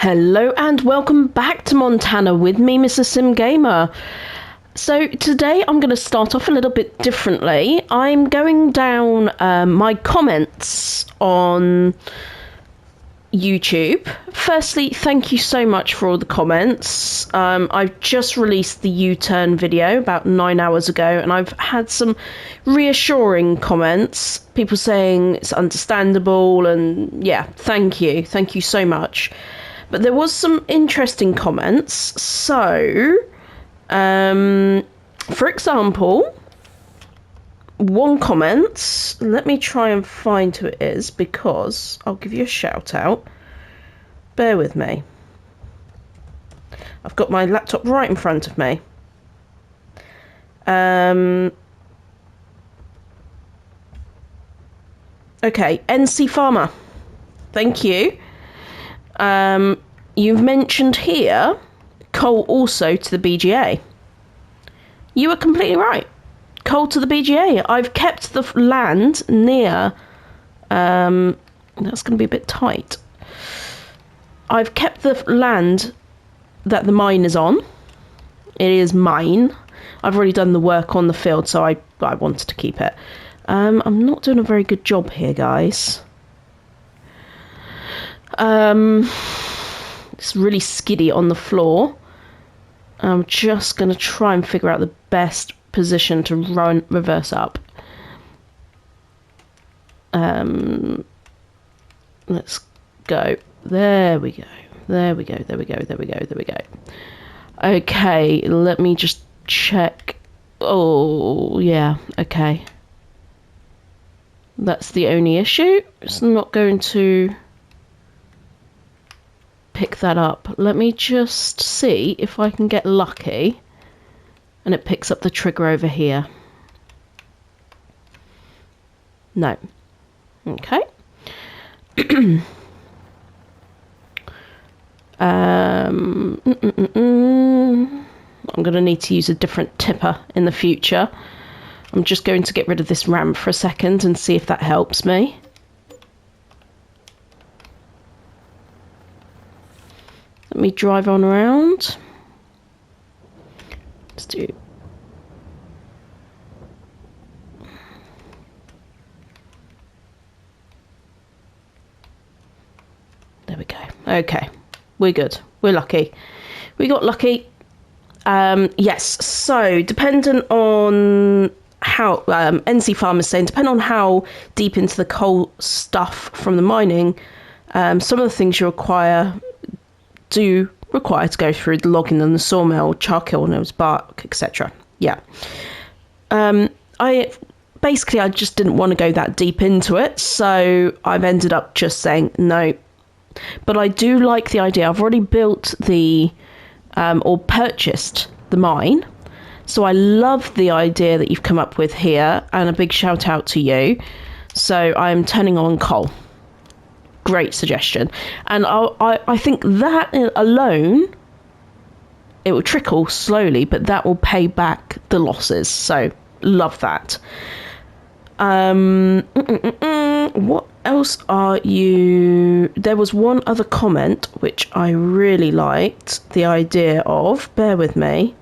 Hello and welcome back to Montana with me, Mrs. Sim Gamer. So today I'm going to start off a little bit differently. I'm going down my comments on YouTube. Firstly, thank you so much for all the comments. I've just released the U-turn video about 9 hours ago, and I've had some reassuring comments. People saying it's understandable, and yeah, thank you so much. But there was some interesting comments. So, for example, one comment, let me try and find who it is because I'll give you a shout out. Bear with me. I've got my laptop right in front of me. Okay, NC Farmer. Thank you. You've mentioned here coal also to the BGA. You were completely right. Coal to the BGA. I've kept the land near... that's going to be a bit tight. I've kept the land that the mine is on. It is mine. I've already done the work on the field, so I wanted to keep it. I'm not doing a very good job here, guys. It's really skiddy on the floor. I'm just going to try and figure out the best position to reverse up. Let's go. There we go. There we go. There we go. There we go. There we go. Okay, let me just check. Oh, yeah. Okay. That's the only issue. It's not going to pick that up. Let me just see if I can get lucky and it picks up the trigger over here. No. Okay. I'm going to need to use a different tipper in the future. I'm just going to get rid of this ram for a second and see if that helps me. Let me drive on around. Let's do... There we go. Okay. We're good. We're lucky. We got lucky. Yes. So, dependent on how... NC Farm is saying, depending on how deep into the coal stuff from the mining, some of the things you require... do require to go through the logging and the sawmill, charcoal nose, bark, etc. Yeah. I just didn't want to go that deep into it, so I've ended up just saying no. But I do like the idea. I've already built the or purchased the mine, so I love the idea that you've come up with here, and a big shout out to you. So I'm turning on coal. Great suggestion. And I think that alone, it will trickle slowly, but that will pay back the losses. So, love that. What else are you... There was one other comment which I really liked the idea of. Bear with me.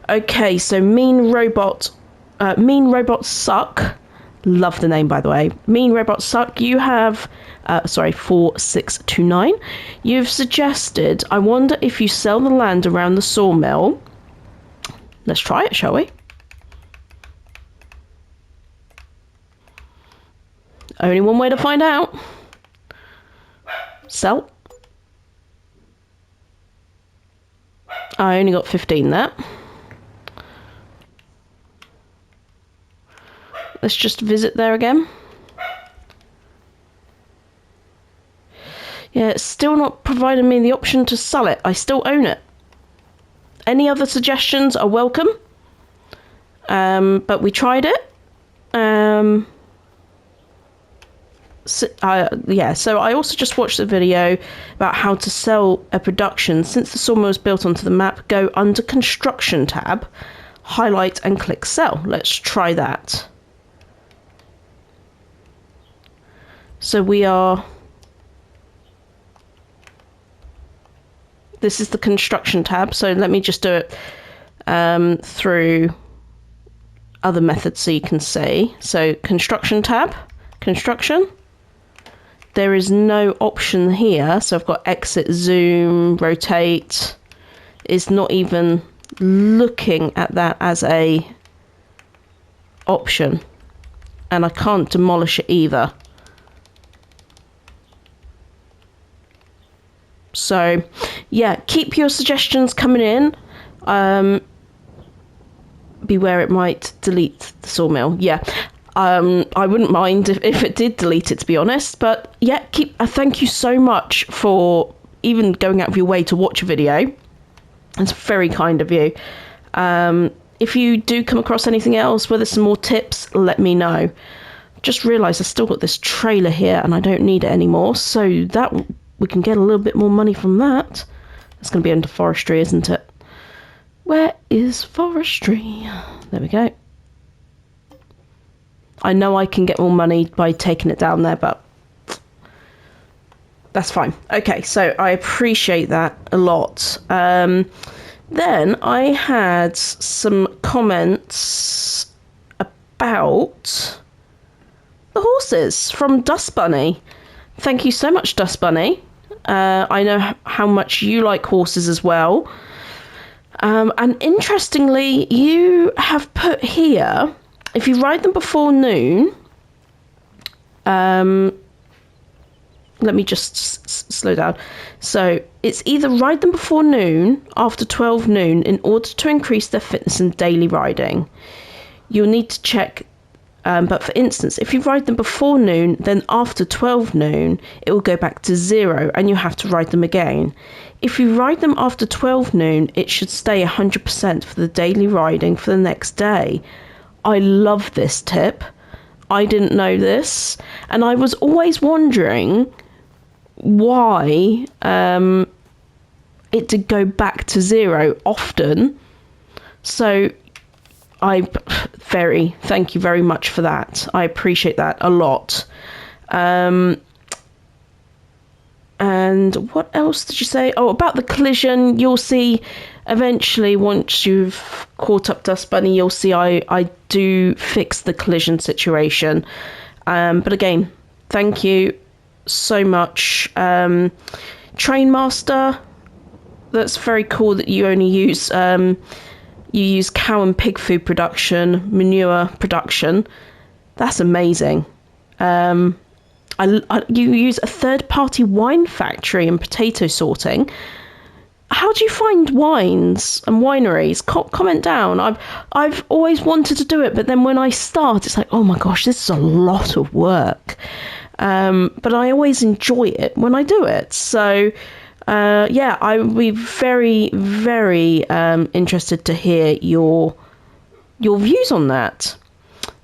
Okay, so Mean Robots Suck. Love the name, by the way. Mean Robots Suck. You have... 4629. You've suggested, I wonder if you sell the land around the sawmill. Let's try it, shall we? Only one way to find out. Sell. I only got 15 there. Let's just visit there again. Yeah, it's still not providing me the option to sell it. I still own it. Any other suggestions are welcome. But we tried it. So I also just watched the video about how to sell a production. Since the sawmill is built onto the map, go under Construction tab, highlight and click Sell. Let's try that. So we are... This is the construction tab, so let me just do it through other methods so you can see. So construction tab, construction. There is no option here, so I've got exit, zoom, rotate. It's not even looking at that as a option, and I can't demolish it either. So yeah, keep your suggestions coming in. Beware it might delete the sawmill. Yeah, I wouldn't mind if it did delete it, to be honest. But yeah, thank you so much for even going out of your way to watch a video. It's very kind of you. If you do come across anything else, whether some more tips, let me know. Just realised I've still got this trailer here and I don't need it anymore, so that we can get a little bit more money from that. It's going to be under forestry, isn't it? Where is forestry? There we go. I know I can get more money by taking it down there, but that's fine. Okay, so I appreciate that a lot. Then I had some comments about the horses from Dust Bunny. Thank you so much, Dust Bunny. I know how much you like horses as well. And interestingly, you have put here, if you ride them before noon, let me just slow down. So it's either ride them before noon, after 12 noon, in order to increase their fitness in daily riding. You'll need to check, but for instance, if you ride them before noon, then after 12 noon, it will go back to 0 and you have to ride them again. If you ride them after 12 noon, it should stay 100% for the daily riding for the next day. I love this tip. I didn't know this, and I was always wondering why it did go back to 0 often. So thank you very much for that. I appreciate that a lot. And what else did you say? Oh, about the collision, you'll see eventually, once you've caught up Dust Bunny, you'll see I do fix the collision situation. But again, thank you so much. Trainmaster, that's very cool that you only use you use cow and pig food production, manure production. That's amazing. You use a third-party wine factory and potato sorting. How do you find wines and wineries? Comment down. I've always wanted to do it, but then when I start, it's like, oh my gosh, this is a lot of work. But I always enjoy it when I do it. So yeah, I would be very, very interested to hear your views on that.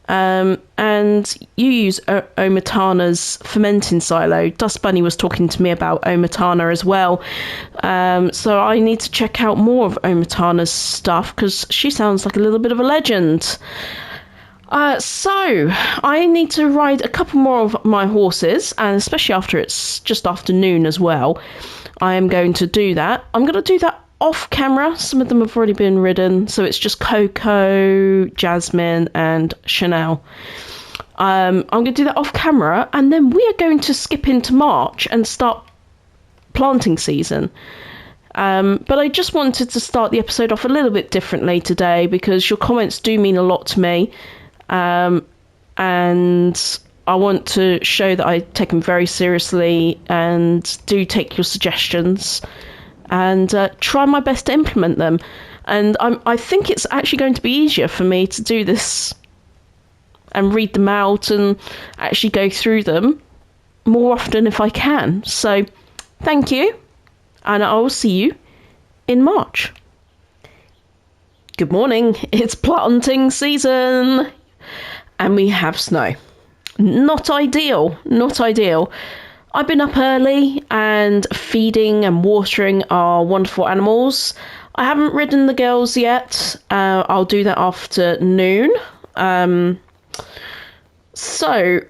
And you use Omatana's fermenting silo. Dust Bunny was talking to me about Omatana as well. So I need to check out more of Omatana's stuff because she sounds like a little bit of a legend. So I need to ride a couple more of my horses, and especially after it's just afternoon as well. I am going to do that. I'm going to do that off camera. Some of them have already been ridden, so it's just Coco, Jasmine and Chanel. I'm going to do that off camera, and then we are going to skip into March and start planting season. But I just wanted to start the episode off a little bit differently today because your comments do mean a lot to me, and I want to show that I take them very seriously and do take your suggestions and try my best to implement them. And I think it's actually going to be easier for me to do this and read them out and actually go through them more often if I can. So thank you, and I will see you in March. Good morning, it's planting season and we have snow. Not ideal, not ideal. I've been up early and feeding and watering our wonderful animals. I haven't ridden the girls yet. I'll do that after noon. So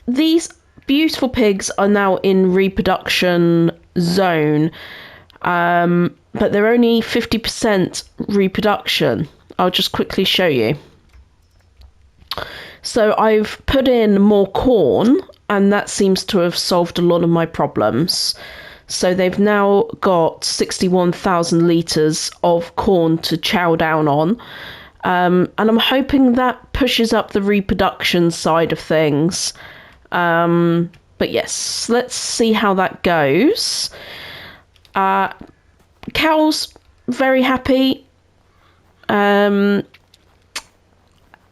these beautiful pigs are now in reproduction zone. But they're only 50% reproduction. I'll just quickly show you. So I've put in more corn, and that seems to have solved a lot of my problems. So they've now got 61,000 litres of corn to chow down on. And I'm hoping that pushes up the reproduction side of things. But yes, let's see how that goes. Cows, very happy.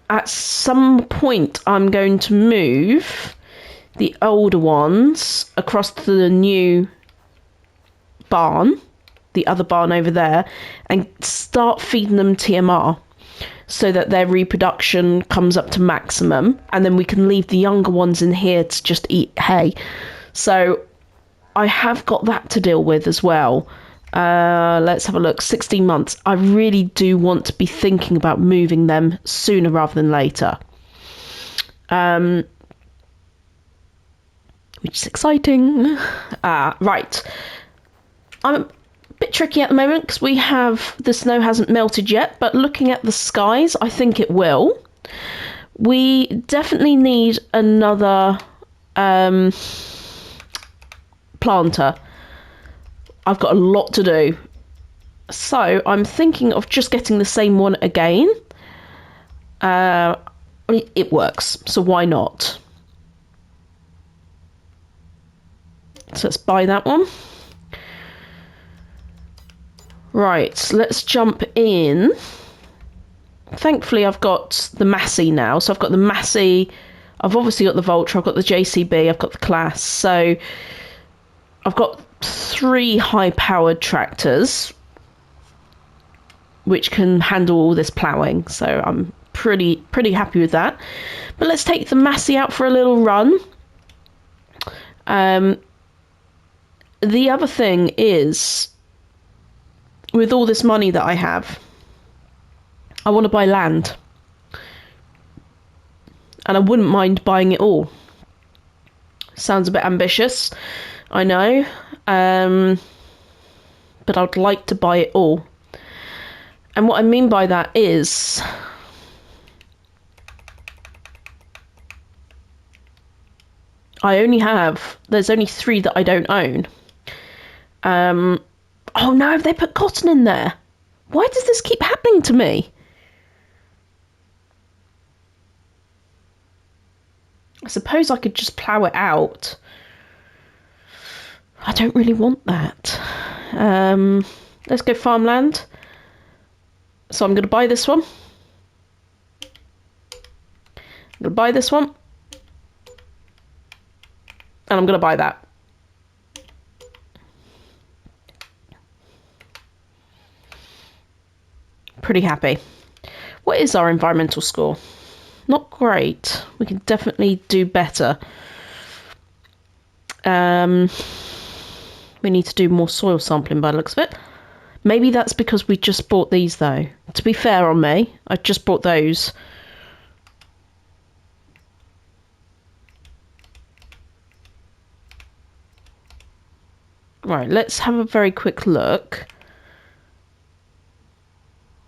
At some point, I'm going to move the older ones across to the new barn, the other barn over there, and start feeding them TMR so that their reproduction comes up to maximum, and then we can leave the younger ones in here to just eat hay. So I have got that to deal with as well. Let's have a look. 16 months. I really do want to be thinking about moving them sooner rather than later. Which is exciting. Right. I'm a bit tricky at the moment because the snow hasn't melted yet, but looking at the skies, I think it will. We definitely need another planter. I've got a lot to do. So I'm thinking of just getting the same one again. It works, so why not? So let's buy that one. Right, let's jump in. Thankfully, I've got the Massey now. So I've got the Massey. I've obviously got the Vulture. I've got the JCB. I've got the Class. So I've got 3 high-powered tractors which can handle all this ploughing, so I'm pretty happy with that. But let's take the Massey out for a little run. The other thing is, with all this money that I have, I want to buy land, and I wouldn't mind buying it all. Sounds a bit ambitious, I know. But I'd like to buy it all. And what I mean by that is there's only 3 that I don't own. Oh no, have they put cotton in there? Why does this keep happening to me? I suppose I could just plough it out. I don't really want that. Let's go farmland. So I'm going to buy this one. I'm going to buy this one. And I'm going to buy that. Pretty happy. What is our environmental score? Not great. We can definitely do better. We need to do more soil sampling by the looks of it. Maybe that's because we just bought these though. To be fair on me, I just bought those. Right, let's have a very quick look.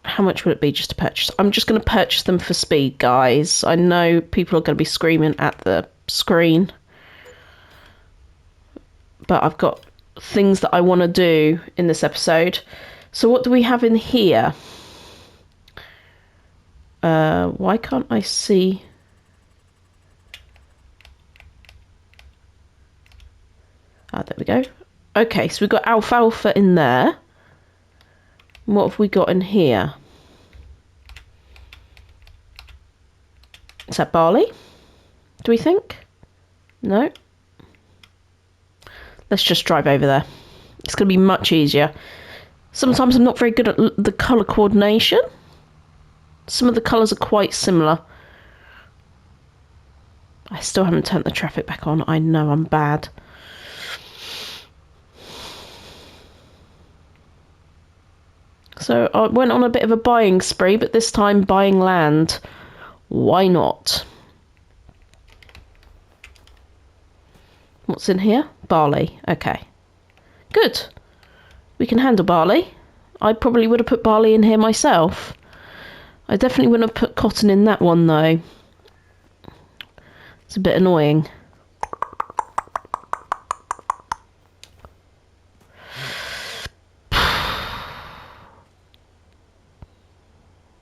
How much would it be just to purchase? I'm just going to purchase them for speed, guys. I know people are going to be screaming at the screen. But I've got things that I want to do in this episode. So what do we have in here? Why can't I see? There we go. Okay, so we've got alfalfa in there. What have we got in here? Is that barley? Do we think? No. Let's just drive over there. It's going to be much easier. Sometimes I'm not very good at the colour coordination. Some of the colours are quite similar. I still haven't turned the traffic back on. I know I'm bad. So I went on a bit of a buying spree, but this time buying land. Why not? What's in here? Barley. Okay. Good. We can handle barley. I probably would have put barley in here myself. I definitely wouldn't have put cotton in that one though. It's a bit annoying.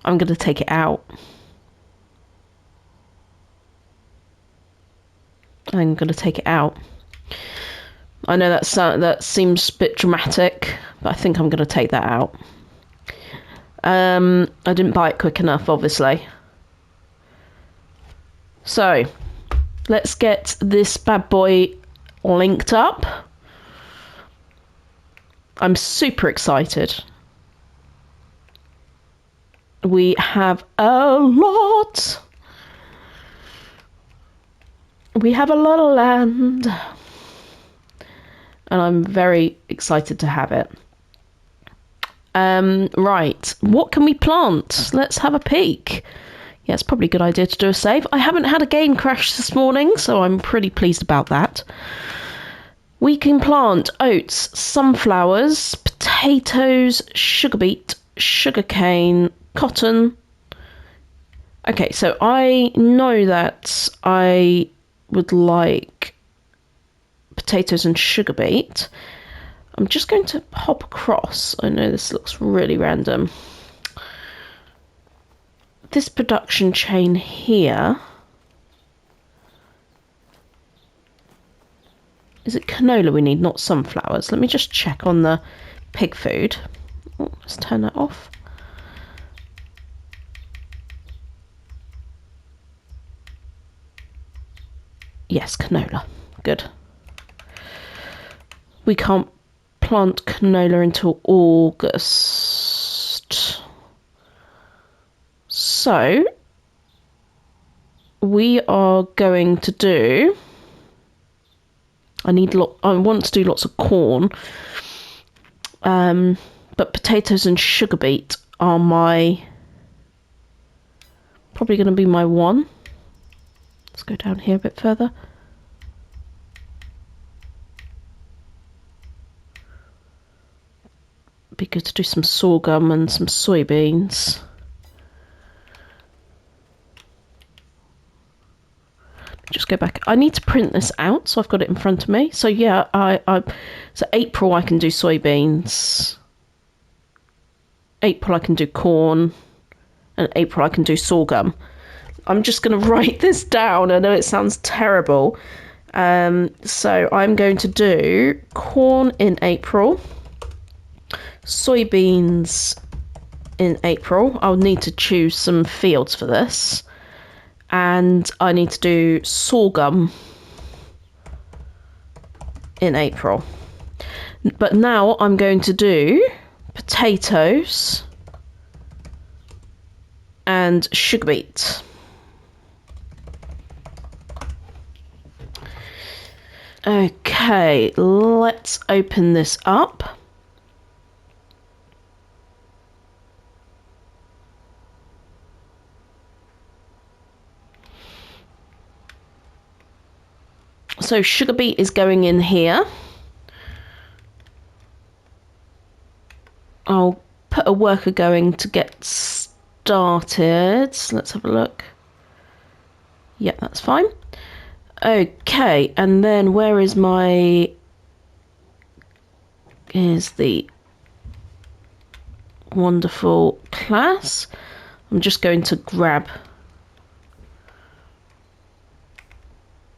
I'm going to take it out. I'm going to take it out. I know that seems a bit dramatic, but I think I'm going to take that out. I didn't buy it quick enough, obviously. So, let's get this bad boy linked up. I'm super excited. We have a lot. We have a lot of land. And I'm very excited to have it. Right, what can we plant? Let's have a peek. Yeah, it's probably a good idea to do a save. I haven't had a game crash this morning, so I'm pretty pleased about that. We can plant oats, sunflowers, potatoes, sugar beet, sugarcane, cotton. Okay, so I know that I would like potatoes and sugar beet. I'm just going to hop across. I know this looks really random. This production chain here. Is it canola we need, not sunflowers? Let me just check on the pig food. Oh, let's turn that off. Yes, canola. Good. We can't plant canola until August. So, we are going to do... I want to do lots of corn. But potatoes and sugar beet are probably going to be my one. Let's go down here a bit further. Be good to do some sorghum and some soybeans. Just go back. I need to print this out, so I've got it in front of me. So yeah, so April I can do soybeans. April I can do corn, and April I can do sorghum. I'm just going to write this down. I know it sounds terrible. So I'm going to do corn in April, soybeans in April. I'll need to choose some fields for this. And I need to do sorghum in April. But now I'm going to do potatoes and sugar beet. Okay, let's open this up. So sugar beet is going in here. I'll put a worker going to get started. Let's have a look. Yep, that's fine. Okay, and then where is here's the wonderful class. I'm just going to grab...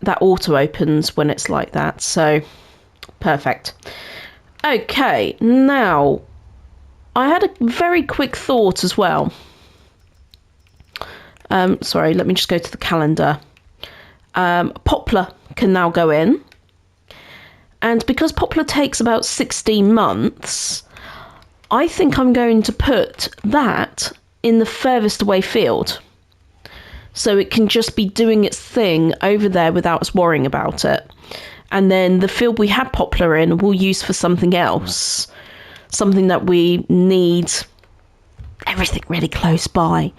That auto opens when it's like that, so perfect. Okay, now I had a very quick thought as well. Sorry, let me just go to the calendar. Poplar can now go in, and because poplar takes about 16 months, I think I'm going to put that in the furthest away field. So it can just be doing its thing over there without us worrying about it. And then the field we had poplar in, we'll use for something else. Something that we need everything really close by.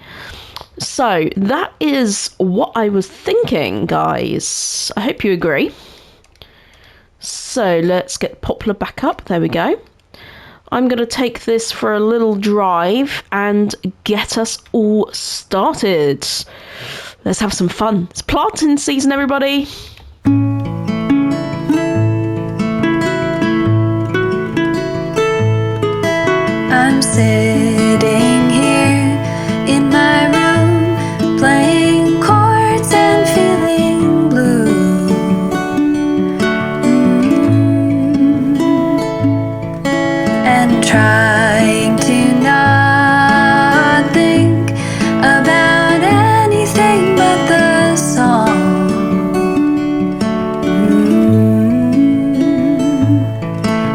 So that is what I was thinking, guys. I hope you agree. So let's get poplar back up. There we go. I'm going to take this for a little drive and get us all started. Let's have some fun. It's planting season, everybody. I'm sitting here in my room, playing chords and feeling blue. And trying to not think about anything but the song.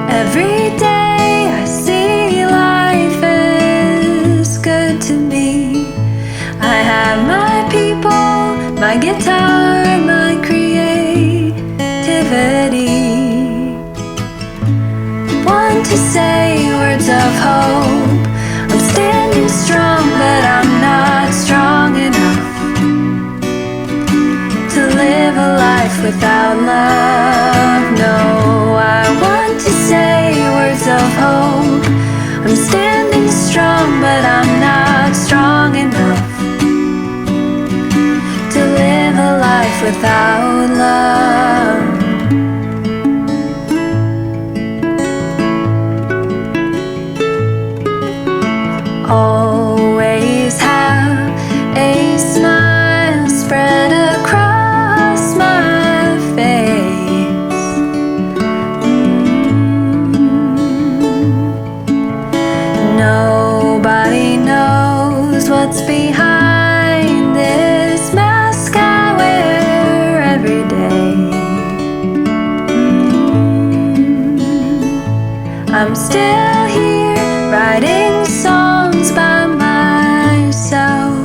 Every day I see life is good to me. I have my people, my guitar, my creativity. Want to say words of hope. I'm standing strong, but I'm not strong enough to live a life without love. No, I want to say words of hope. I'm standing strong, but I'm not strong enough to live a life without love. Always have a smile spread across my face. Nobody knows what's behind this mask I wear every day. I'm still here writing songs by myself,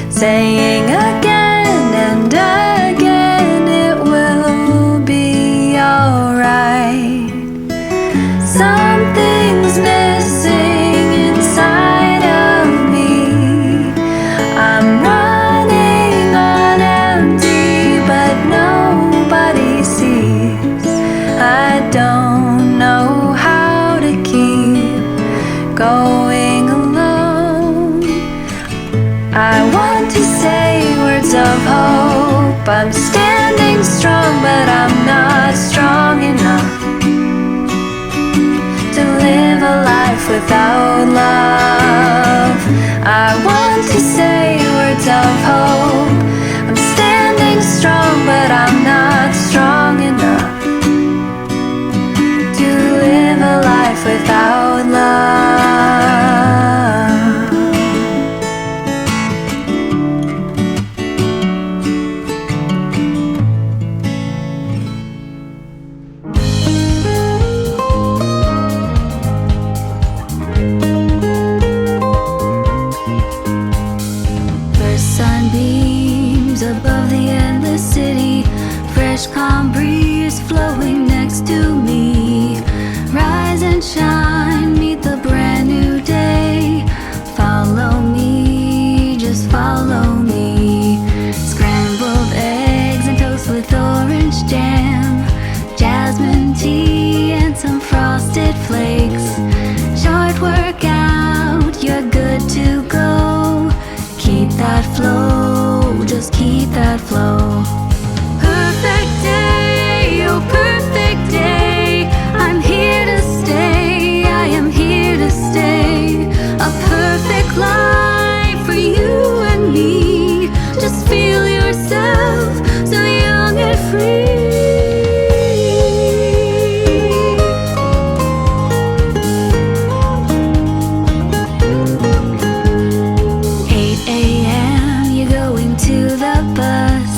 saying again and again it will be alright. Something's missing inside of me. I'm running on empty, but nobody sees. I don't know how to keep going alone. I want to say words of hope. I'm standing strong, but I'm not strong enough to live a life without love. I want to say words of hope. I'm standing strong, but I'm not strong enough to live a life without love. First sunbeams above the endless city, fresh calm breeze flowing next to me. Rise and shine, meet the brand new day. Follow me, just follow me. Scrambled eggs and toast with orange jam, jasmine tea and some frosted flakes. Short workout, you're good to go. Keep that flow, just keep that flow. Perfect day, oh perfect day. I'm here to stay, I am here to stay. A perfect life for you and me. Just feel yourself so young and free. 8 a.m. you're going to the bus.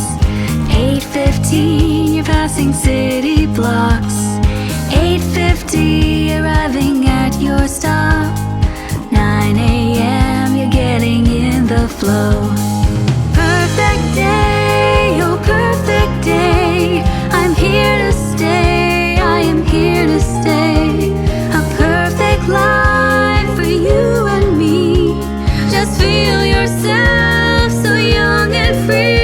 8:15 you're passing city blocks. 8:50 arriving at your stop. 9 a.m. you're getting in the flow. Perfect day, oh perfect day. I'm here to stay, I am here to stay. A perfect life for you and me. Just feel yourself so young and free.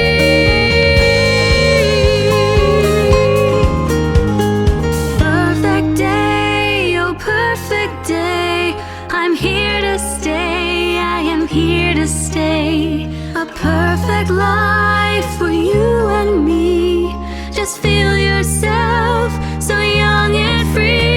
Perfect day, oh perfect perfect day. I'm here to stay, I am here to stay. A perfect life for you and me. Just feel yourself so young and free.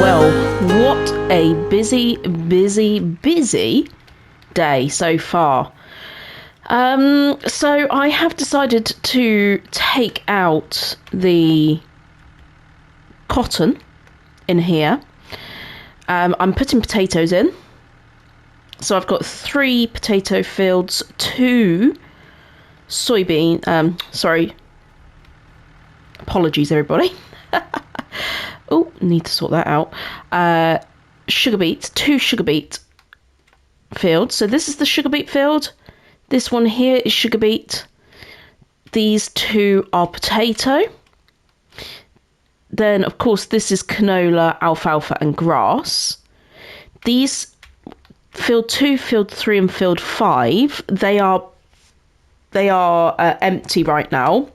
Well, what a busy day so far. So I have decided to take out the cotton in here. I'm putting potatoes in. So I've got 3 potato fields, 2 soybean, apologies everybody. Oh, need to sort that out. Sugar beets, 2 sugar beet fields. So this is the sugar beet field. This one here is sugar beet. These 2 are potato. Then, of course, this is canola, alfalfa, and grass. These field 2, field 3, and field 5, they are empty right now.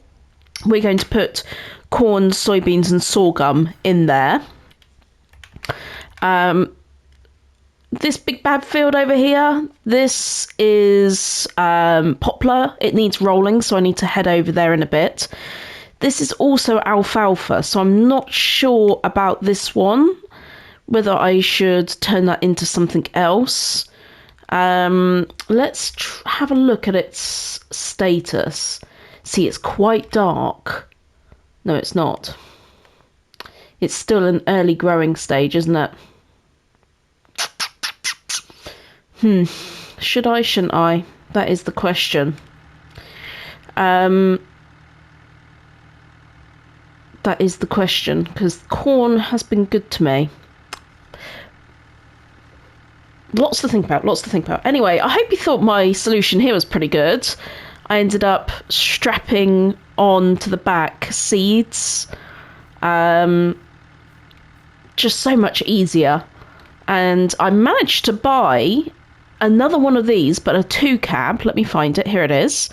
We're going to put corn, soybeans, and sorghum in there. This big bad field over here, this is poplar. It needs rolling, so I need to head over there in a bit. This is also alfalfa, so I'm not sure about this one, whether I should turn that into something else. Let's have a look at its status. See, it's quite dark. No, it's not. It's still an early growing stage, isn't it? Should I, shouldn't I? That is the question. That is the question, because corn has been good to me. Lots to think about. Anyway, I hope you thought my solution here was pretty good. I ended up strapping on to the back seeds. Just so much easier. And I managed to buy another one of these, but a 2 cab. Let me find it. Here it is.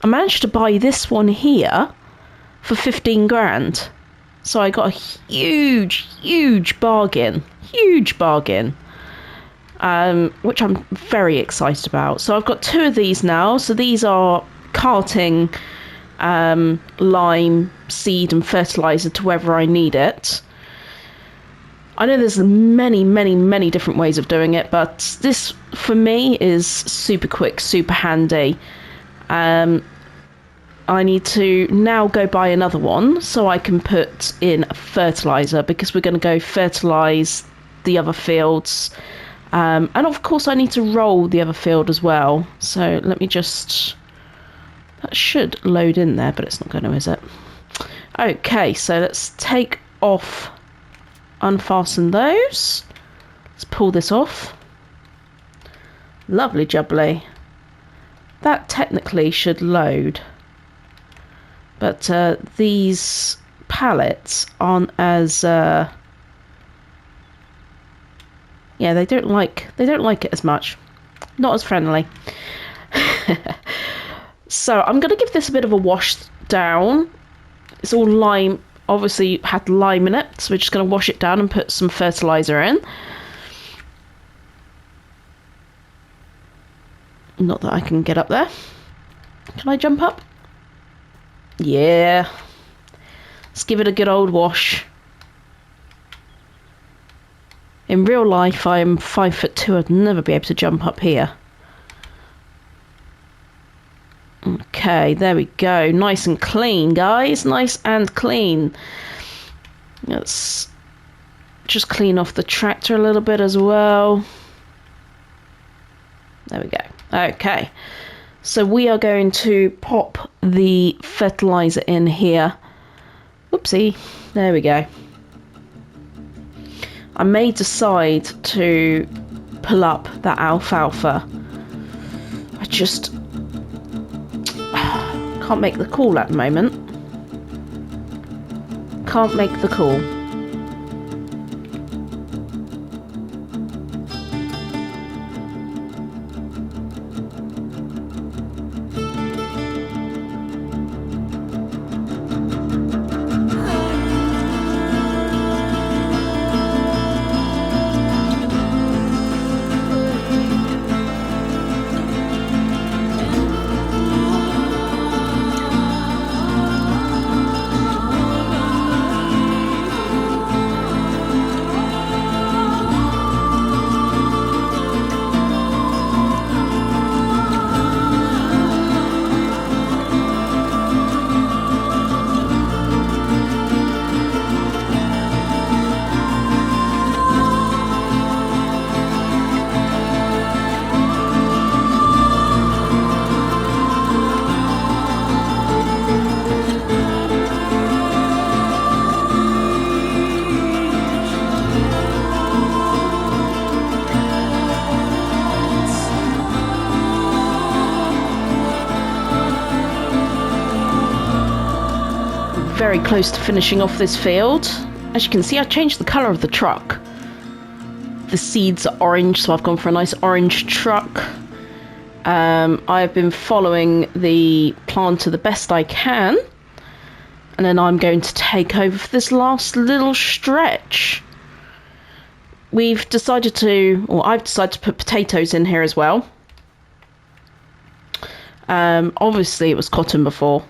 I managed to buy this one here for 15 grand. So I got a huge bargain. Which I'm very excited about. So I've got 2 of these now. So these are carting lime, seed and fertilizer to wherever I need it. I know there's many different ways of doing it, but this for me is super quick, super handy. I need to now go buy another one so I can put in fertilizer, because we're going to go fertilize the other fields. And of course I need to roll the other field as well. So let me just... That should load in there, but it's not going to, is it? Okay, so let's take off, unfasten those. Let's pull this off. Lovely jubbly. That technically should load. But these pallets aren't as... yeah, they don't like it as much. Not as friendly. So I'm going to give this a bit of a wash down. It's all lime, obviously had lime in it, so we're just going to wash it down and put some fertilizer in. Not that I can get up there. Can I jump up? Yeah. Let's give it a good old wash. In real life, I'm 5'2". I'd never be able to jump up here. Okay, there we go. Nice and clean, guys. Nice and clean. Let's just clean off the tractor a little bit as well. There we go. Okay. So we are going to pop the fertilizer in here. Oopsie, there we go. I may decide to pull up that alfalfa. I just can't make the call at the moment. Can't make the call. Very close to finishing off this field. As you can see, I changed the colour of the truck. The seeds are orange, so I've gone for a nice orange truck. I've been following the planter the best I can, and then I'm going to take over for this last little stretch. I've decided to put potatoes in here as well. Obviously it was cotton before.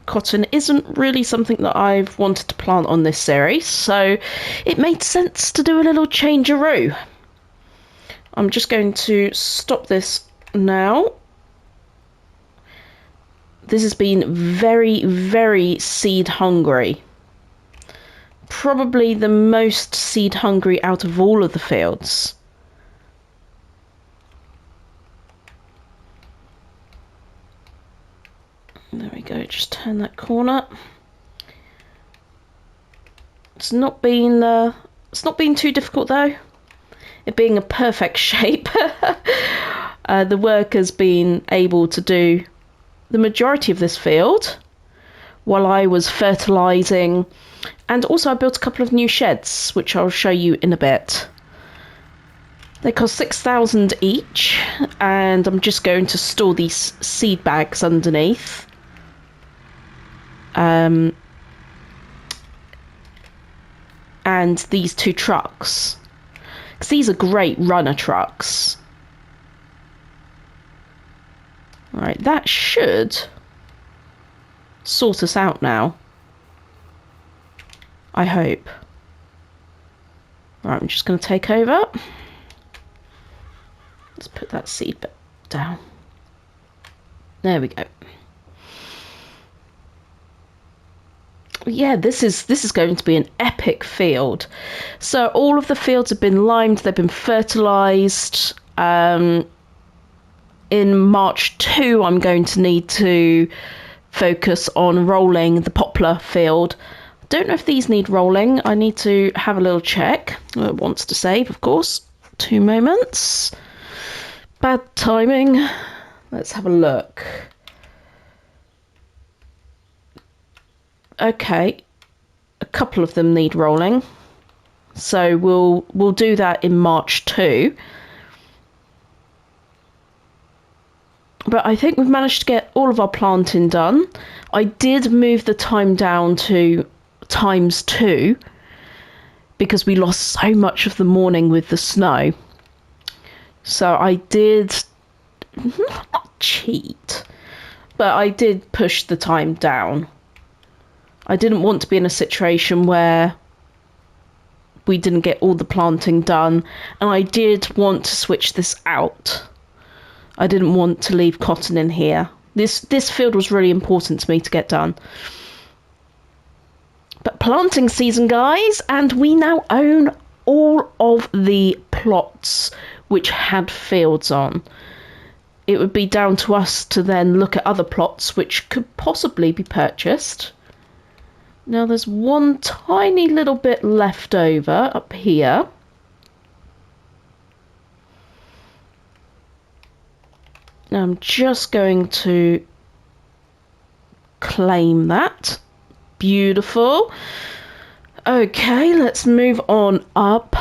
Cotton isn't really something that I've wanted to plant on this series, so it made sense to do a little changearoo. I'm just going to stop this now. This has been very, very seed hungry. Probably the most seed hungry out of all of the fields. There we go, just turn that corner. It's not been too difficult though. It being a perfect shape. The worker's been able to do the majority of this field while I was fertilising, and also I built a couple of new sheds which I'll show you in a bit. They cost 6,000 each, and I'm just going to store these seed bags underneath. And these two trucks, because these are great runner trucks. Right, that should sort us out now, I hope. Right, I'm just going to take over. Let's put that seed bit down. There we go. Yeah, this is going to be an epic field. So all of the fields have been limed, they've been fertilised. In March 2, I'm going to need to focus on rolling the poplar field. I don't know if these need rolling. I need to have a little check. It wants to save, of course. 2 moments. Bad timing. Let's have a look. Okay, a couple of them need rolling, so we'll do that in March 2. But I think we've managed to get all of our planting done. I did move the time down to ×2 because we lost so much of the morning with the snow. So I did not cheat, but I did push the time down. I didn't want to be in a situation where we didn't get all the planting done, and I did want to switch this out. I didn't want to leave cotton in here. This field was really important to me to get done. But planting season, guys, and we now own all of the plots which had fields on. It would be down to us to then look at other plots which could possibly be purchased. Now there's one tiny little bit left over up here. Now I'm just going to claim that. Beautiful. Okay, let's move on up.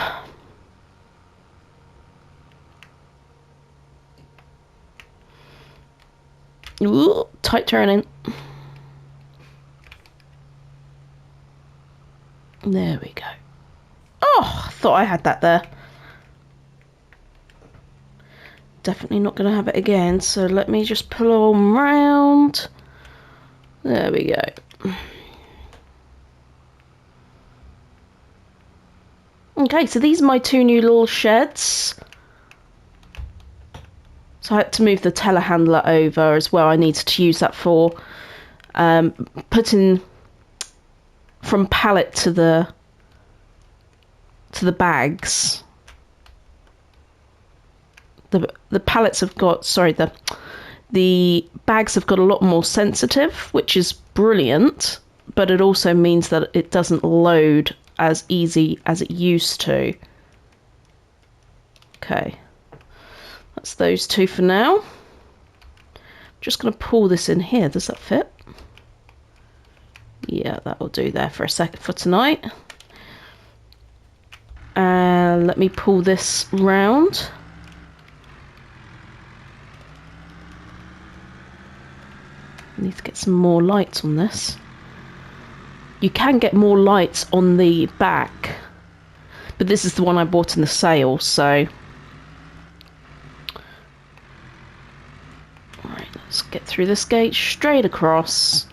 Ooh, tight turning. There we go. Oh, I thought I had that there. Definitely not going to have it again, so let me just pull on round. There we go. Okay, so these are my two new little sheds. So I had to move the telehandler over as well. I needed to use that for putting from pallet to the bags. The pallets have got, sorry, the bags have got a lot more sensitive, which is brilliant, but it also means that it doesn't load as easy as it used to. Okay, that's those two for now. Just going to pull this in here. Does that fit? Yeah, that will do there for a second for tonight. And let me pull this round. I need to get some more lights on this. You can get more lights on the back, but this is the one I bought in the sale, so. Alright, let's get through this gate, straight across.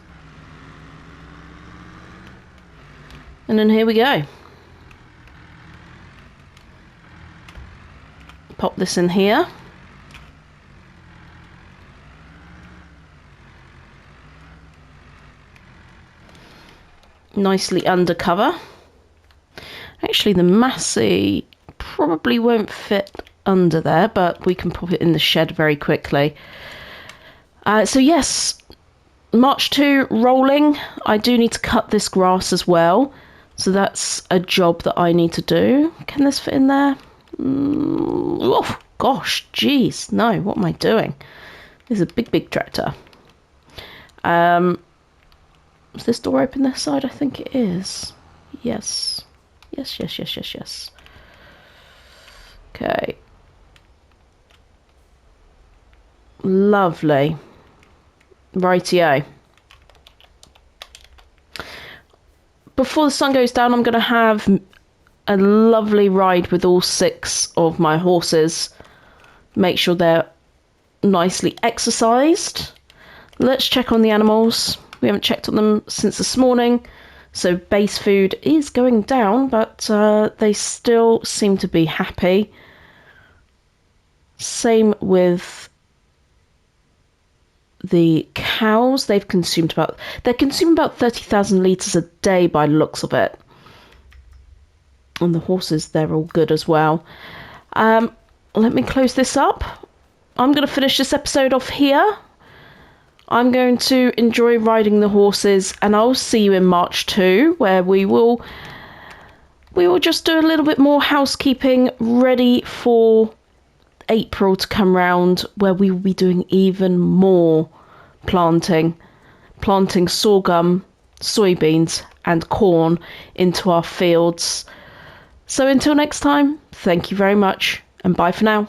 And then here we go. Pop this in here. Nicely undercover. Actually, the Massey probably won't fit under there, but we can pop it in the shed very quickly. So yes, March 2 rolling. I do need to cut this grass as well, so that's a job that I need to do. Can this fit in there? Oh gosh, geez, no, what am I doing? This is a big tractor. Is this door open this side? I think it is. Yes. Yes. Okay. Lovely. Rightio. Before the sun goes down, I'm going to have a lovely ride with all 6 of my horses. Make sure they're nicely exercised. Let's check on the animals. We haven't checked on them since this morning, so base food is going down, but they still seem to be happy. Same with the cows. They're consuming about 30,000 litres a day by the looks of it. And the horses, they're all good as well. Let me close this up. I'm going to finish this episode off here. I'm going to enjoy riding the horses, and I'll see you in March 2, where we will just do a little bit more housekeeping, ready for April to come round, where we will be doing even more planting sorghum, soybeans and corn into our fields. So until next time, thank you very much, and bye for now.